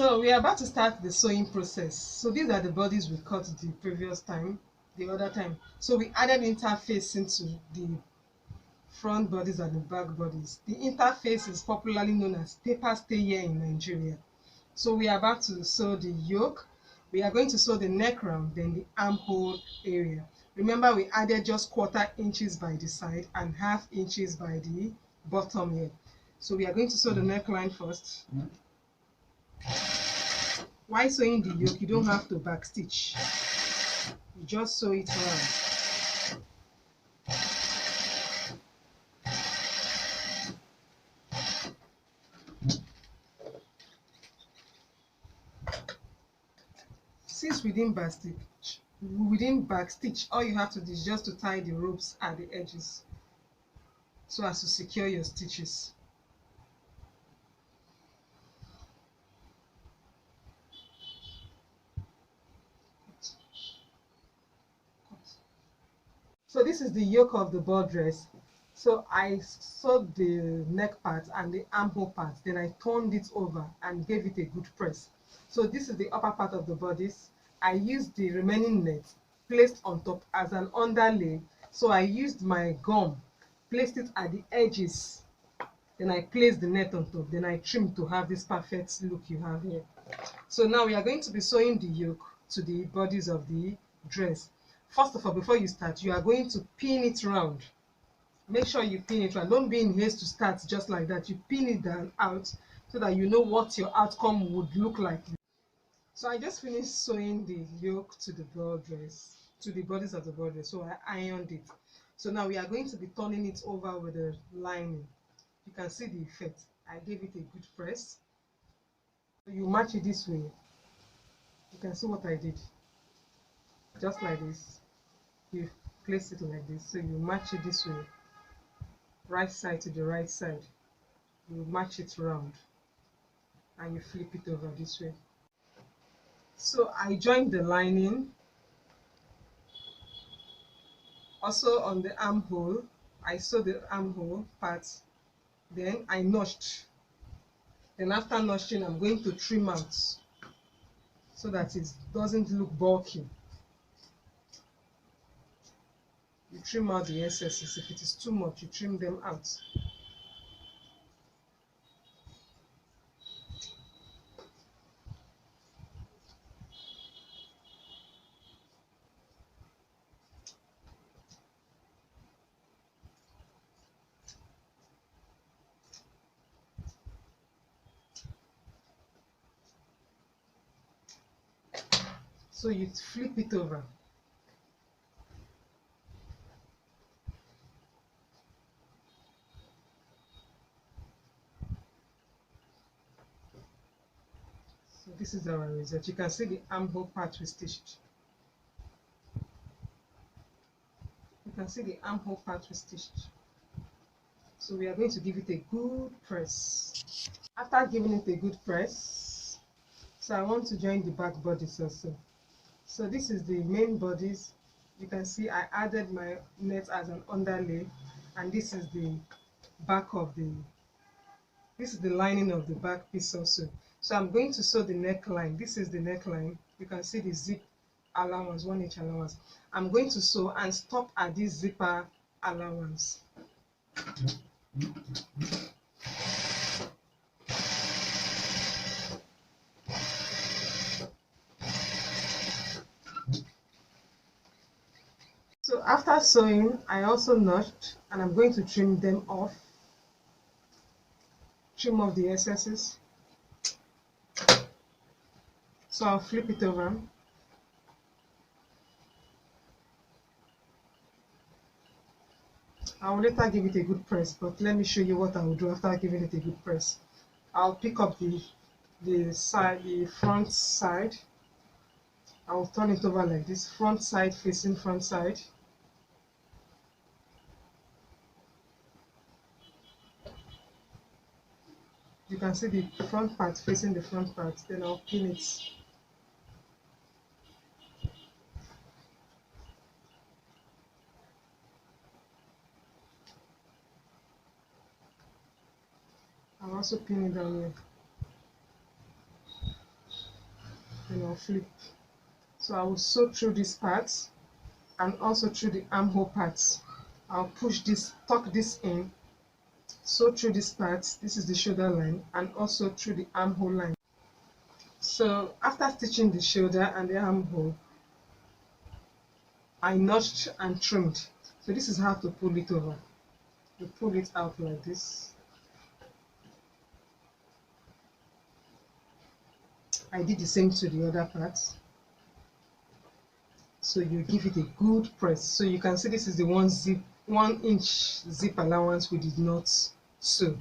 So we are about to start the sewing process. So these are the bodies we cut the other time. So we added interface into the front bodies and the back bodies. The interface is popularly known as paper stay here in Nigeria. So we are about to sew the yoke. We are going to sew the neck round, then the armhole area. Remember, we added just 1/4 inches by the side and 1/2 inches by the bottom here. So we are going to sew the neckline first. While sewing the yoke, you don't have to back stitch. You just sew it round. Since we didn't back stitch, all you have to do is just to tie the ropes at the edges so as to secure your stitches. So this is the yoke of the ball dress. So I sewed the neck part and the armhole part, then I turned it over and gave it a good press. So this is the upper part of the bodice. I used the remaining net placed on top as an underlay. So I used my gum, placed it at the edges, then I placed the net on top, then I trimmed to have this perfect look you have here. So now we are going to be sewing the yoke to the bodies of the dress. First of all, before you start, you are going to pin it round. Make sure you pin it round. Don't be in haste to start just like that. You pin it down out so that you know what your outcome would look like. So I just finished sewing the yoke to the ball dress, to the bodies of the ball dress. So I ironed it. So now we are going to be turning it over with the lining. You can see the effect. I gave it a good press. You match it this way. You can see what I did. Just like this. You place it like this. So you match it this way. Right side to the right side. You match it round. And you flip it over this way. So I joined the lining. Also on the armhole, I sewed the armhole part. Then I notched. Then after notching, I'm going to trim out so that it doesn't look bulky. You trim out the excesses. If it is too much, you trim them out. So you flip it over. So this is our result. You can see the armhole part we stitched. You can see the armhole part we stitched. So we are going to give it a good press. After giving it a good press, so I want to join the back bodies also. So this is the main bodies. You can see I added my net as an underlay, and this is the back of this is the lining of the back piece also. So I'm going to sew the neckline. This is the neckline. You can see the zip allowance, 1 inch allowance. I'm going to sew and stop at this zipper allowance. So after sewing, I also notched, and I'm going to trim them off. Trim off the excesses. So I'll flip it over. I will later give it a good press, but let me show you what I will do after giving it a good press. I'll pick up the front side. I will turn it over like this, front side facing front side. You can see the front part facing the front part, then I'll pin it. I'll also pin it down here. I'll flip. So I will sew through this part and also through the armhole parts. I'll push this, tuck this in, sew through this part, this is the shoulder line, and also through the armhole line. So after stitching the shoulder and the armhole, I notched and trimmed. So this is how to pull it over. You pull it out like this. I did the same to the other parts. So you give it a good press. So you can see this is the 1 inch zip allowance we did not sew.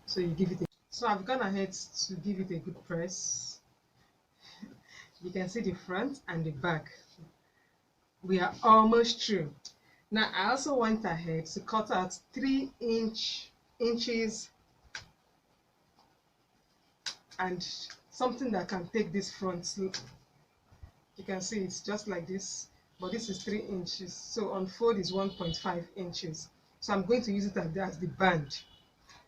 So you give it a, so I've gone ahead to give it a good press. You can see the front and the back. We are almost through. Now I also went ahead to cut out 3 inches and something that can take this front look. You can see it's just like this, but this is 3 inches. So on fold is 1.5 inches. So I'm going to use it as the band.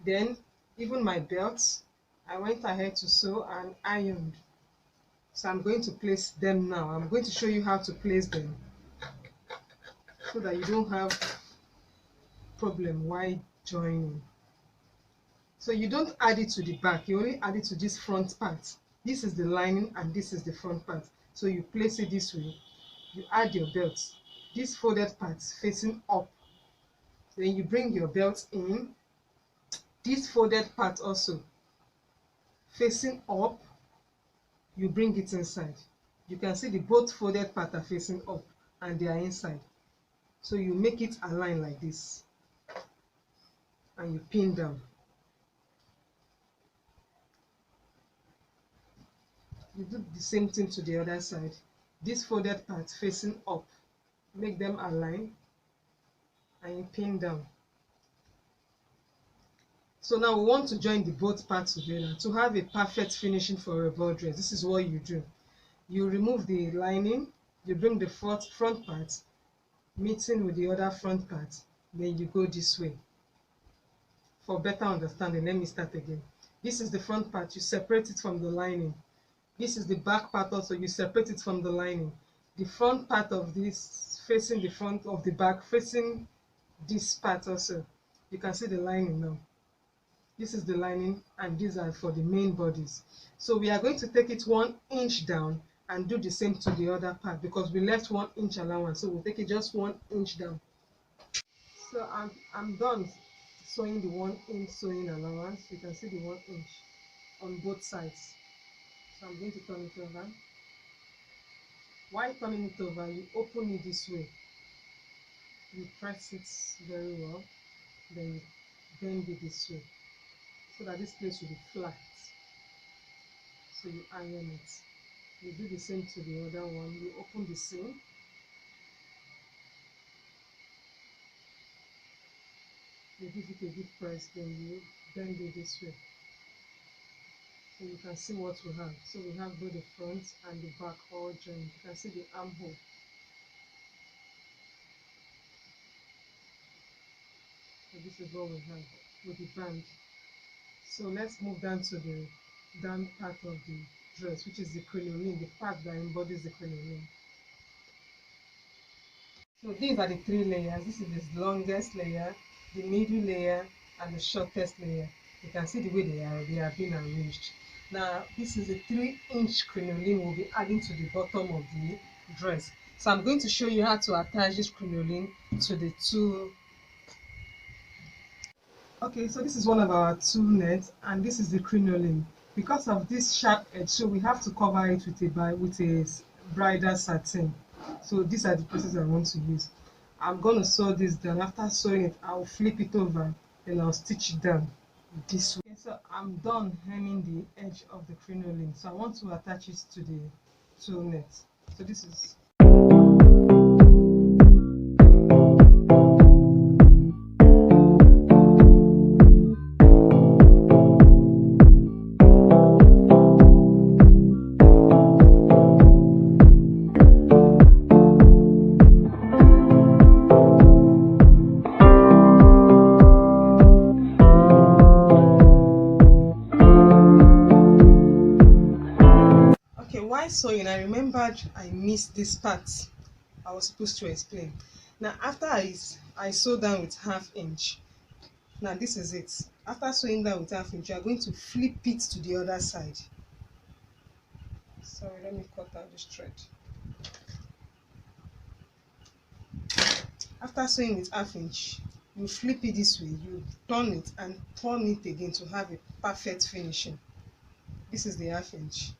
Then even my belts, I went ahead to sew and ironed. So I'm going to place them now. I'm going to show you how to place them so that you don't have problem while joining. So you don't add it to the back, you only add it to this front part. This is the lining and this is the front part. So you place it this way, you add your belt, this folded part facing up, then you bring your belt in, this folded part also facing up, you bring it inside. You can see the both folded part are facing up and they are inside. So you make it align like this and you pin down. You do the same thing to the other side. This folded part facing up, make them align and you pin down. So now we want to join the both parts together to have a perfect finishing for a ball dress. This is what you do. You remove the lining, you bring the front part meeting with the other front part, then you go this way. For better understanding, let me start again. This is the front part, you separate it from the lining. This is the back part also, you separate it from the lining. The front part of this facing the front of the back, facing this part also. You can see the lining now. This is the lining and these are for the main bodies. So we are going to take it 1 inch down and do the same to the other part because we left 1 inch allowance. So we'll take it just 1 inch down. So I'm done sewing the 1 inch sewing allowance. You can see the 1 inch on both sides. So I'm going to turn it over. While turning it over, you open it this way. You press it very well, then you bend it this way so that this place will be flat. So you iron it. You do the same to the other one. You open the seam. You give it a good press, then you bend it this way. So you can see what we have. So we have both the front and the back all joined. You can see the armhole. So this is what we have with the band. So let's move down to the down part of the dress, which is the crinoline, the part that embodies the crinoline. So these are the 3 layers. This is the longest layer, the middle layer, and the shortest layer. You can see the way they are being arranged. Now this is the 3 inch crinoline we'll be adding to the bottom of the dress. So I'm going to show you how to attach this crinoline to the two. Okay, so this is one of our 2 nets and this is the crinoline. Because of this sharp edge, so we have to cover it with a bridal satin. So these are the pieces I want to use. I'm going to sew this down. After sewing it, I'll flip it over and I'll stitch it down this way. Okay, so I'm done hemming the edge of the crinoline. So I want to attach it to the 2 nets. So this is while sewing, I remembered I missed this part I was supposed to explain. Now after I sew down with 1/2 inch, now this is it. After sewing down with 1/2 inch, you are going to flip it to the other side. Sorry, let me cut out this thread. After sewing with 1/2 inch, you flip it this way, you turn it and turn it again to have a perfect finishing. This is the 1/2 inch.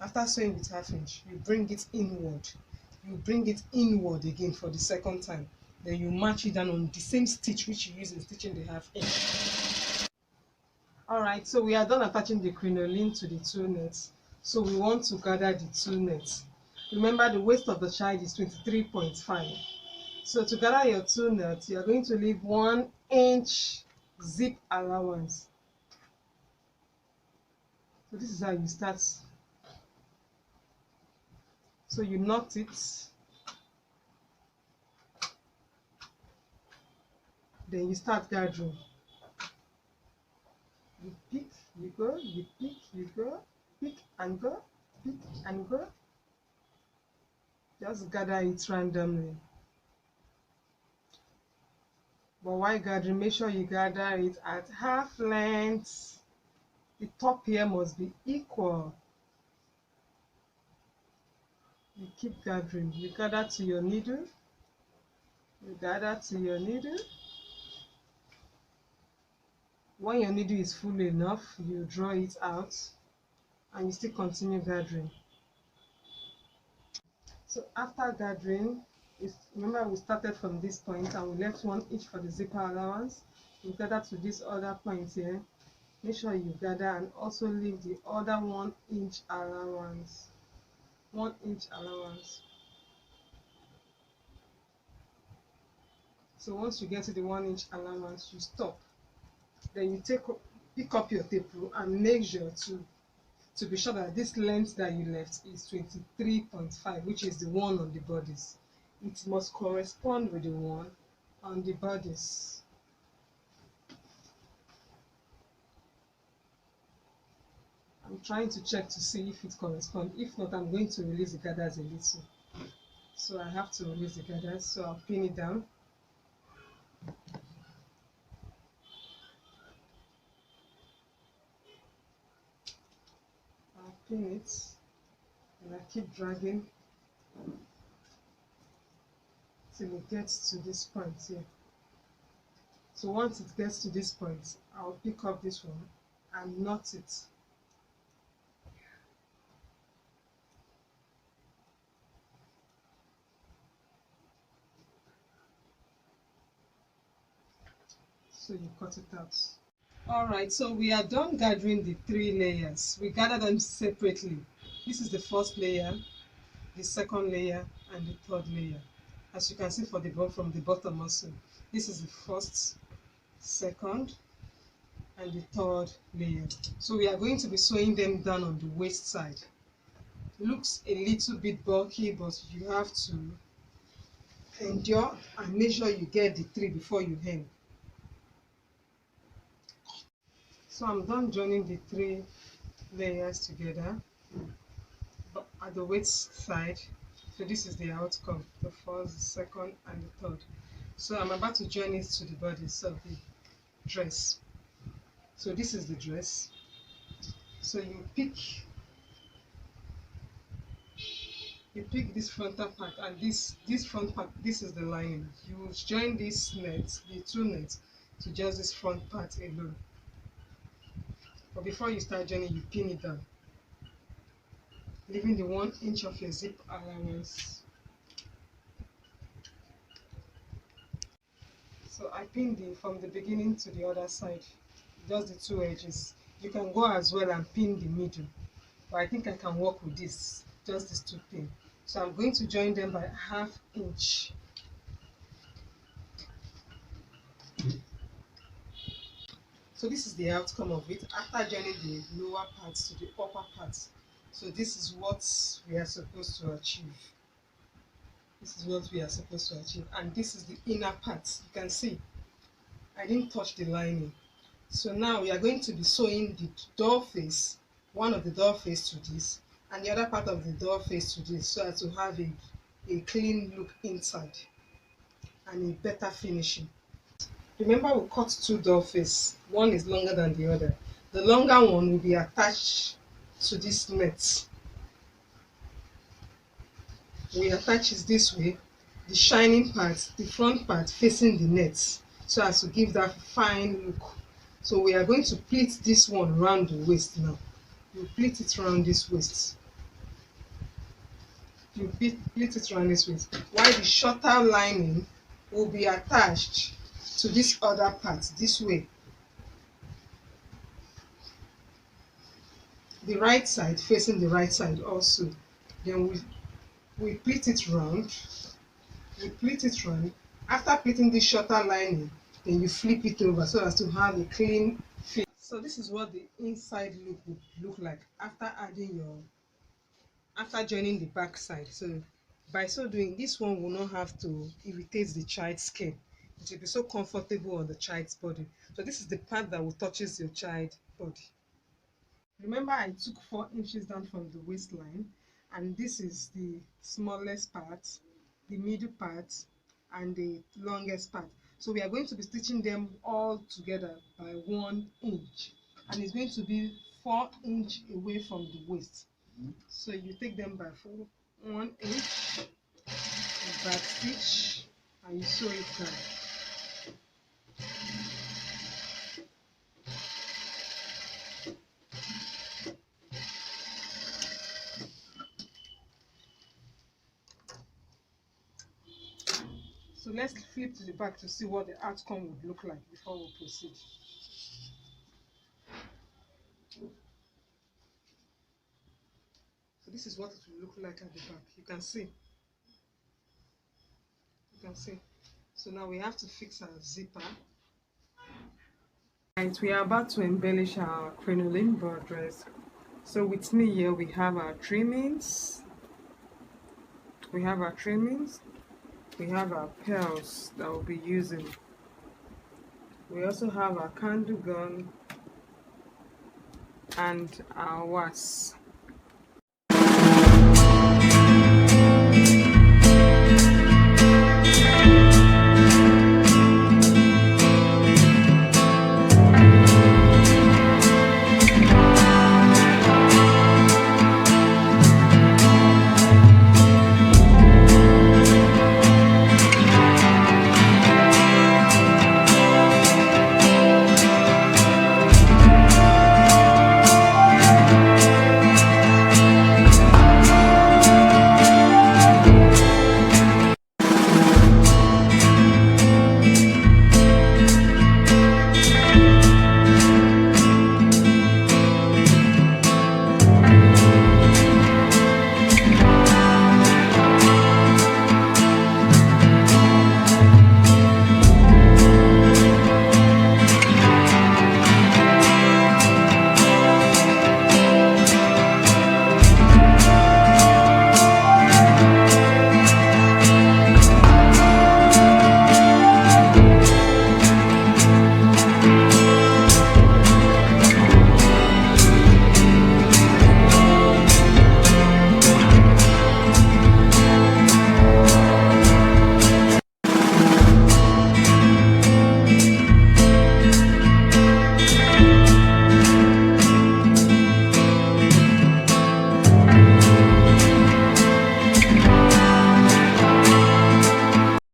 After sewing with 1/2 inch, you bring it inward. You bring it inward again for the second time. Then you match it down on the same stitch which you use in stitching the 1/2 inch. Alright, so we are done attaching the crinoline to the 2 nets. So we want to gather the 2 nets. Remember, the waist of the child is 23.5. So to gather your 2 nets, you are going to leave 1 inch zip allowance. So this is how you start. So you knot it, then you start gathering. You pick, you go, you pick, you go, pick and go, pick and go. Just gather it randomly. But while gathering, make sure you gather it at 1/2 length. The top here must be equal. You keep gathering. You gather to your needle. You gather to your needle. When your needle is full enough, you draw it out and you still continue gathering. So after gathering, remember we started from this point and we left 1 inch for the zipper allowance. You gather to this other point here. Make sure you gather and also leave the other 1 inch allowance. 1 inch allowance. So once you get to the 1 inch allowance, you stop. Then you pick up your tape rule and make sure to be sure that this length that you left is 23.5, which is the one on the bodies. It must correspond with the one on the bodies. I'm trying to check to see if it corresponds. If not, I'm going to release the gathers a little. So I have to release the gathers, so I'll pin it down. I'll pin it and I keep dragging till it gets to this point here. So once it gets to this point, I'll pick up this one and knot it. So you cut it out. Alright, so we are done gathering the 3 layers. We gather them separately. This is the first layer, the second layer, and the third layer. As you can see from the bottom also. This is the first, second, and the third layer. So we are going to be sewing them down on the waist side. Looks a little bit bulky, but you have to endure and make sure you get the 3 before you hem. So I'm done joining the 3 layers together at the waist side. So this is the outcome, the first, the second, and the third. So I'm about to join it to the bodies of the dress. So this is the dress. So you pick this frontal part, and this front part, this is the lining. You will join this net, the 2 nets, to just this front part alone. But before you start joining, you pin it down, leaving the 1 inch of your zip allowance. So I pinned from the beginning to the other side, just the 2 edges. You can go as well and pin the middle, but I think I can work with this, just these 2 pins. So I'm going to join them by 1/2 inch. So this is the outcome of it after joining the lower parts to the upper parts. So this is what we are supposed to achieve. This is what we are supposed to achieve, and this is the inner part. You can see I didn't touch the lining. So now we are going to be sewing the door face, one of the door face to this, and the other part of the door face to this, so as to have a clean look inside and a better finishing. Remember, we cut two door face. One is longer than the other. The longer one will be attached to this net. We attach it this way, the shining part, the front part facing the net, so as to give that fine look. So we are going to pleat this one around the waist now. You pleat it around this waist. You pleat it around this waist. While the shorter lining will be attached to this other part this way. The right side facing the right side also. Then we pleat it round. We pleat it round. After pleating the shorter lining, then you flip it over so as to have a clean fit. So this is what the inside look would look like after after joining the back side. So by so doing, this one will not have to irritate the child's skin. It will be so comfortable on the child's body. So this is the part that will touches your child body. Remember, I took 4 inches down from the waistline, and this is the smallest part, the middle part, and the longest part. So we are going to be stitching them all together by 1 inch, and it's going to be 4 inch away from the waist. So you take them by 1 inch, back stitch, and you sew it down. So let's flip to the back to see what the outcome would look like before we proceed. So this is what it will look like at the back. You can see. You can see. So now we have to fix our zipper. Right, we are about to embellish our crinoline ball dress. So with me here we have our trimmings. We have our trimmings. We have our pearls that we'll be using. We also have our candle gun and our wasp.